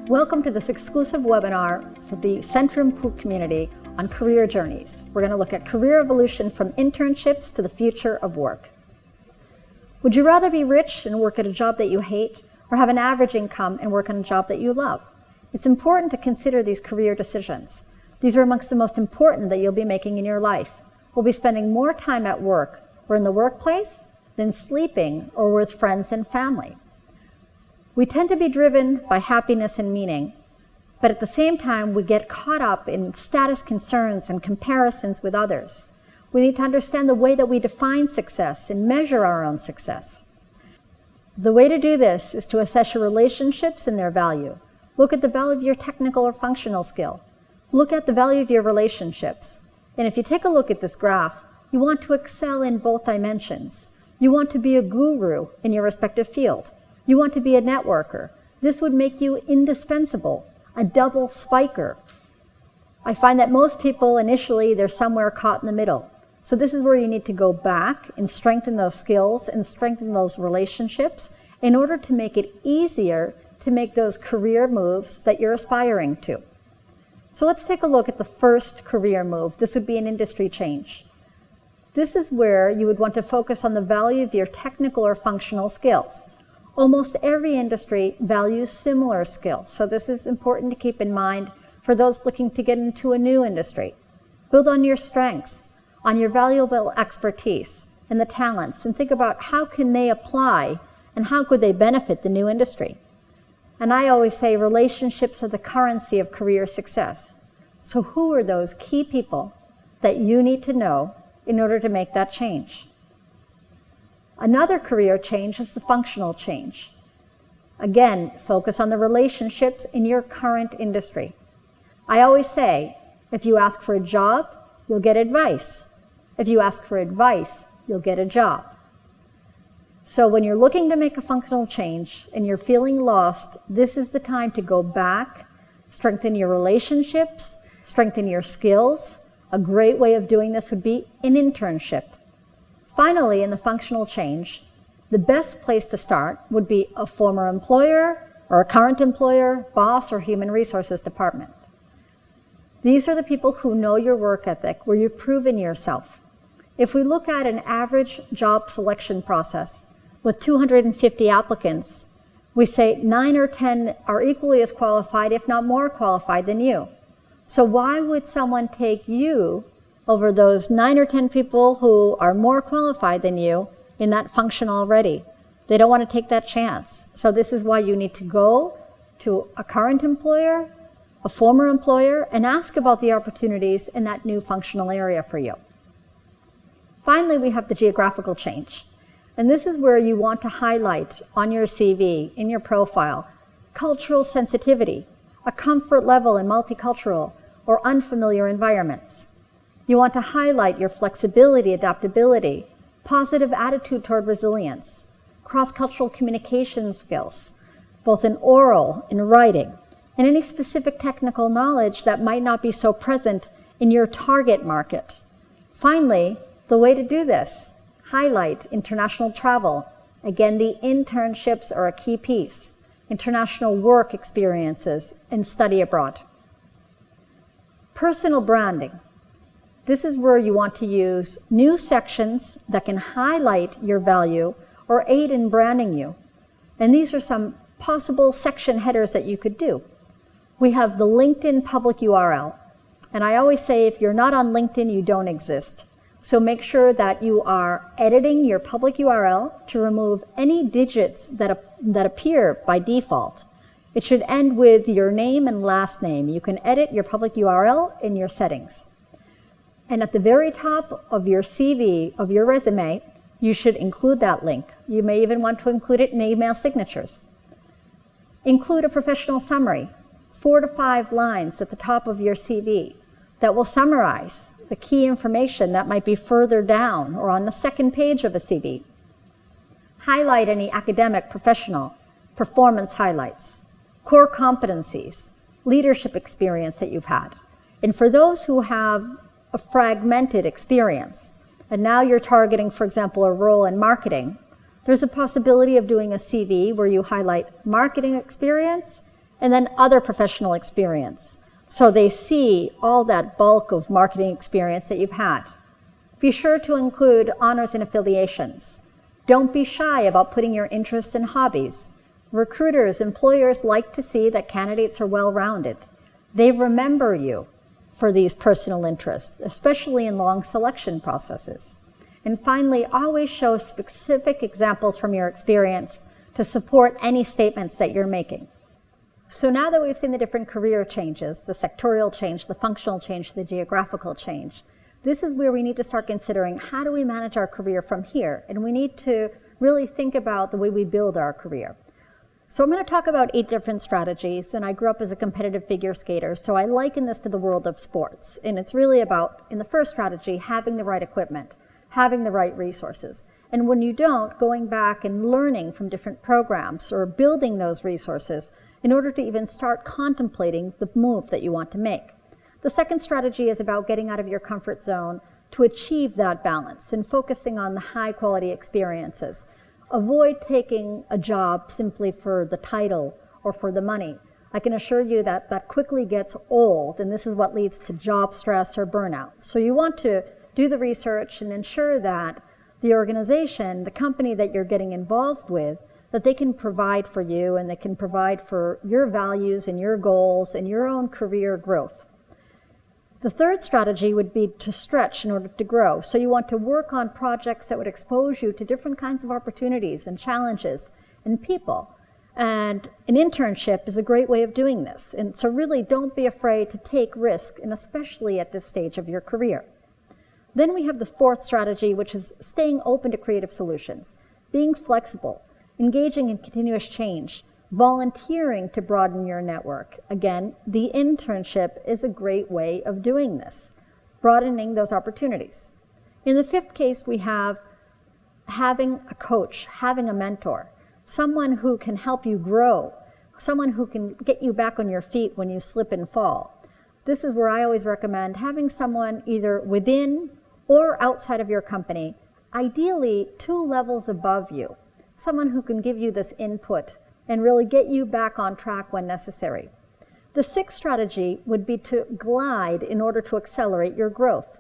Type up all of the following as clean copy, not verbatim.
Welcome to this exclusive webinar for the Centrum Pu community on career journeys. We're going to look at career evolution from internships to the future of work. Would you rather be rich and work at a job that you hate, or have an average income and work on a job that you love? It's important to consider these career decisions. These are amongst the most important that you'll be making in your life. We'll be spending more time at work or in the workplace than sleeping or with friends and family. We tend to be driven by happiness and meaning, but at the same time, we get caught up in status concerns and comparisons with others. We need to understand the way that we define success and measure our own success. The way to do this is to assess your relationships and their value. Look at the value of your technical or functional skill. Look at the value of your relationships. And if you take a look at this graph, you want to excel in both dimensions. You want to be a guru in your respective field. You want to be a networker. This would make you indispensable, a double spiker. I find that most people initially, they're somewhere caught in the middle. So this is where you need to go back and strengthen those skills and strengthen those relationships in order to make it easier to make those career moves that you're aspiring to. So let's take a look at the first career move. This would be an industry change. This is where you would want to focus on the value of your technical or functional skills. Almost every industry values similar skills, so this is important to keep in mind for those looking to get into a new industry. Build on your strengths, on your valuable expertise and the talents, and think about how can they apply and how could they benefit the new industry. And I always say relationships are the currency of career success. So who are those key people that you need to know in order to make that change? Another career change is the functional change. Again, focus on the relationships in your current industry. I always say, if you ask for a job, you'll get advice. If you ask for advice, you'll get a job. So when you're looking to make a functional change and you're feeling lost, this is the time to go back, strengthen your relationships, strengthen your skills. A great way of doing this would be an internship. Finally, in the functional change, the best place to start would be a former employer or a current employer, boss, or human resources department. These are the people who know your work ethic, where you've proven yourself. If we look at an average job selection process with 250 applicants, we say 9 or 10 are equally as qualified, if not more qualified than you. So why would someone take you over those 9 or 10 people who are more qualified than you in that function already? They don't want to take that chance. So this is why you need to go to a current employer, a former employer, and ask about the opportunities in that new functional area for you. Finally, we have the geographical change. And this is where you want to highlight on your CV, in your profile, cultural sensitivity, a comfort level in multicultural or unfamiliar environments. You want to highlight your flexibility, adaptability, positive attitude toward resilience, cross-cultural communication skills, both in oral and writing, and any specific technical knowledge that might not be so present in your target market. Finally, the way to do this, highlight international travel. Again, the internships are a key piece. International work experiences and study abroad. Personal branding. This is where you want to use new sections that can highlight your value or aid in branding you. And these are some possible section headers that you could do. We have the LinkedIn public URL. And I always say if you're not on LinkedIn, you don't exist. So make sure that you are editing your public URL to remove any digits that appear by default. It should end with your name and last name. You can edit your public URL in your settings. And at the very top of your CV, of your resume, you should include that link. You may even want to include it in email signatures. Include a professional summary, 4 to 5 lines at the top of your CV that will summarize the key information that might be further down or on the second page of a CV. Highlight any academic, professional, performance highlights, core competencies, leadership experience that you've had. And for those who have a fragmented experience, and now you're targeting, for example, a role in marketing, There's a possibility of doing a CV where you highlight marketing experience and then other professional experience. So they see all that bulk of marketing experience that you've had. Be sure to include honors and affiliations. Don't be shy about putting your interests and hobbies. Recruiters, employers like to see that candidates are well-rounded. They remember you for these personal interests, especially in long selection processes. And finally, always show specific examples from your experience to support any statements that you're making. So now that we've seen the different career changes, the sectorial change, the functional change, the geographical change, this is where we need to start considering how do we manage our career from here? And we need to really think about the way we build our career. So I'm going to talk about 8 different strategies, and I grew up as a competitive figure skater, so I liken this to the world of sports. And it's really about, in the first strategy, having the right equipment, having the right resources. And when you don't, going back and learning from different programs or building those resources in order to even start contemplating the move that you want to make. The second strategy is about getting out of your comfort zone to achieve that balance and focusing on the high quality experiences. Avoid taking a job simply for the title or for the money. I can assure you that that quickly gets old, and this is what leads to job stress or burnout. So you want to do the research and ensure that the organization, the company that you're getting involved with, that they can provide for you and they can provide for your values and your goals and your own career growth. The third strategy would be to stretch in order to grow. So you want to work on projects that would expose you to different kinds of opportunities and challenges and people. And an internship is a great way of doing this. And so really don't be afraid to take risk, and especially at this stage of your career. Then we have the fourth strategy, which is staying open to creative solutions, being flexible, engaging in continuous change, volunteering to broaden your network. Again, the internship is a great way of doing this, broadening those opportunities. In the fifth case, we have having a coach, having a mentor, someone who can help you grow, someone who can get you back on your feet when you slip and fall. This is where I always recommend having someone either within or outside of your company, ideally 2 levels above you, someone who can give you this input and really get you back on track when necessary. The sixth strategy would be to glide in order to accelerate your growth.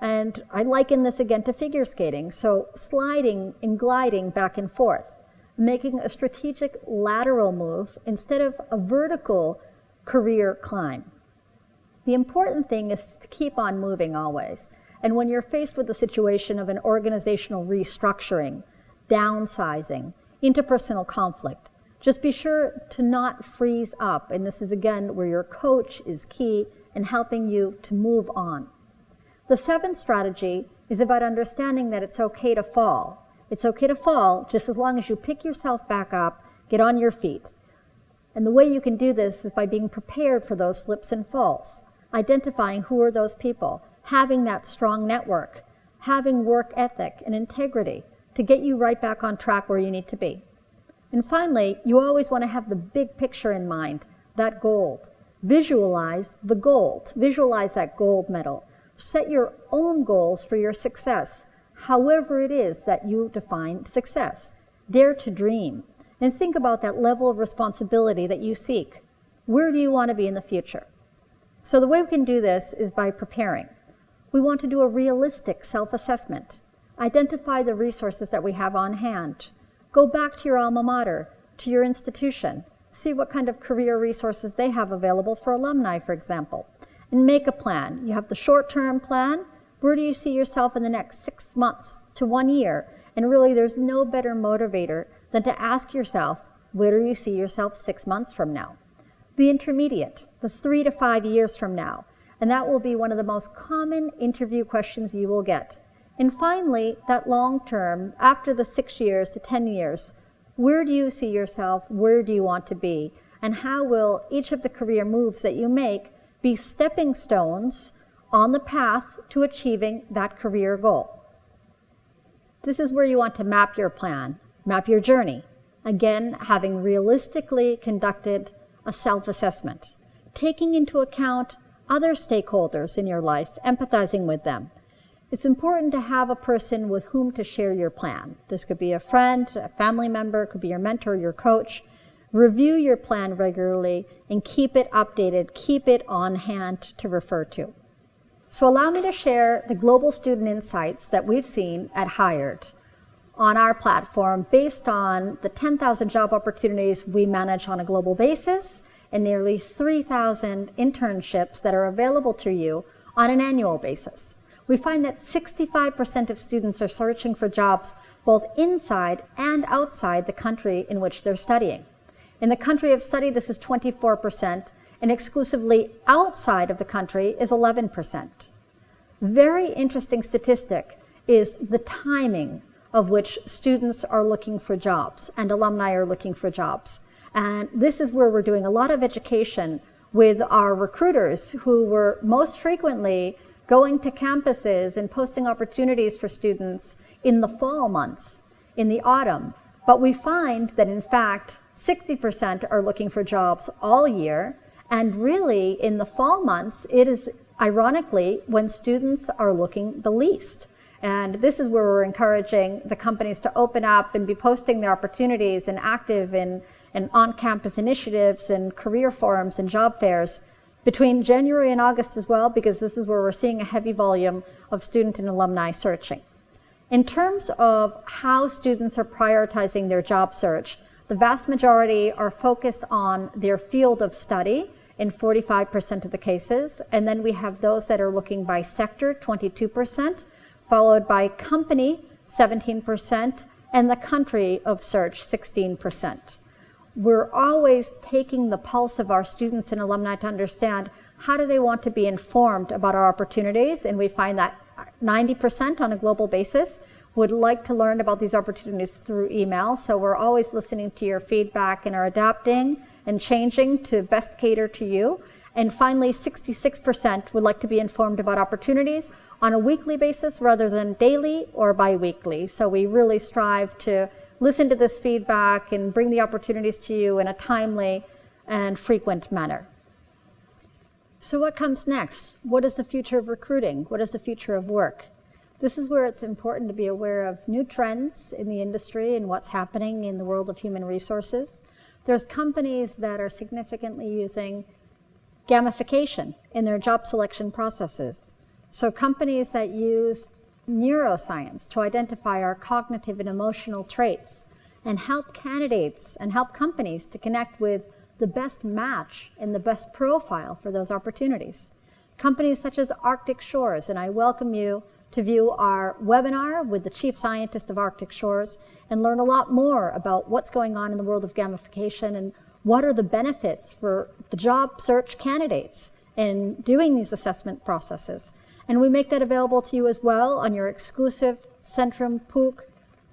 And I liken this again to figure skating, so sliding and gliding back and forth, making a strategic lateral move instead of a vertical career climb. The important thing is to keep on moving always. And when you're faced with the situation of an organizational restructuring, downsizing, interpersonal conflict, just be sure to not freeze up. And this is again where your coach is key in helping you to move on. The seventh strategy is about understanding that it's okay to fall. It's okay to fall just as long as you pick yourself back up, get on your feet. And the way you can do this is by being prepared for those slips and falls, identifying who are those people, having that strong network, having work ethic and integrity to get you right back on track where you need to be. And finally, you always want to have the big picture in mind, that gold. Visualize the gold. Visualize that gold medal. Set your own goals for your success, however it is that you define success. Dare to dream and think about that level of responsibility that you seek. Where do you want to be in the future? So the way we can do this is by preparing. We want to do a realistic self-assessment. Identify the resources that we have on hand. Go back to your alma mater, to your institution. See what kind of career resources they have available for alumni, for example. And make a plan. You have the short-term plan. Where do you see yourself in the next 6 months to 1 year? And really, there's no better motivator than to ask yourself, where do you see yourself 6 months from now? The intermediate, the 3 to 5 years from now. And that will be one of the most common interview questions you will get. And finally, that long term, after the 6 years to 10 years, where do you see yourself? Where do you want to be? And how will each of the career moves that you make be stepping stones on the path to achieving that career goal? This is where you want to map your plan, map your journey. Again, having realistically conducted a self-assessment, taking into account other stakeholders in your life, empathizing with them. it's important to have a person with whom to share your plan. This could be a friend, a family member, it could be your mentor, your coach. Review your plan regularly and keep it updated, keep it on hand to refer to. So allow me to share the global student insights that we've seen at Hired on our platform based on the 10,000 job opportunities we manage on a global basis and nearly 3,000 internships that are available to you on an annual basis. We find that 65% of students are searching for jobs both inside and outside the country in which they're studying. In the country of study, this is 24%, and exclusively outside of the country is 11%. Very interesting statistic is the timing of which students are looking for jobs and alumni are looking for jobs. And this is where we're doing a lot of education with our recruiters who were most frequently going to campuses and posting opportunities for students in the fall months, in the autumn. But we find that in fact, 60% are looking for jobs all year, and really in the fall months, it is ironically when students are looking the least. And this is where we're encouraging the companies to open up and be posting their opportunities and active in on-campus initiatives and career forums and job fairs between January and August as well, because this is where we're seeing a heavy volume of student and alumni searching. In terms of how students are prioritizing their job search, the vast majority are focused on their field of study in 45% of the cases, and then we have those that are looking by sector, 22%, followed by company, 17%, and the country of search, 16%. We're always taking the pulse of our students and alumni to understand how do they want to be informed about our opportunities, and we find that 90% on a global basis would like to learn about these opportunities through email. So we're always listening to your feedback and are adapting and changing to best cater to you. And finally, 66% would like to be informed about opportunities on a weekly basis rather than daily or bi-weekly. So we really strive to listen to this feedback and bring the opportunities to you in a timely and frequent manner. So what comes next? What is the future of recruiting? What is the future of work? This is where it's important to be aware of new trends in the industry and what's happening in the world of human resources. There's companies that are significantly using gamification in their job selection processes. So companies that use neuroscience to identify our cognitive and emotional traits and help candidates and help companies to connect with the best match and the best profile for those opportunities. Companies such as Arctic Shores, and I welcome you to view our webinar with the Chief Scientist of Arctic Shores and learn a lot more about what's going on in the world of gamification and what are the benefits for the job search candidates in doing these assessment processes. And we make that available to you as well on your exclusive Centrum PUC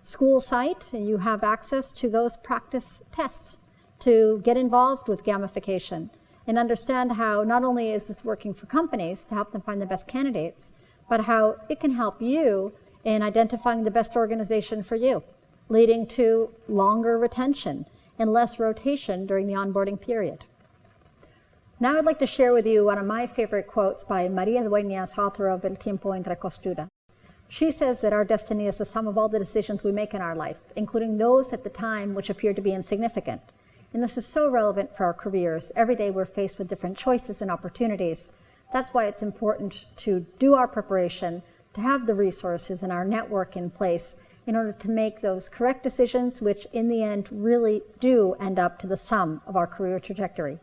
school site, and you have access to those practice tests to get involved with gamification and understand how not only is this working for companies to help them find the best candidates, but how it can help you in identifying the best organization for you, leading to longer retention and less rotation during the onboarding period. Now I'd like to share with you one of my favorite quotes by Maria Dueñas, author of El Tiempo en Recostura. She says that our destiny is the sum of all the decisions we make in our life, including those at the time which appear to be insignificant. And this is so relevant for our careers. Every day we're faced with different choices and opportunities. That's why it's important to do our preparation, to have the resources and our network in place in order to make those correct decisions, which in the end really do end up to the sum of our career trajectory.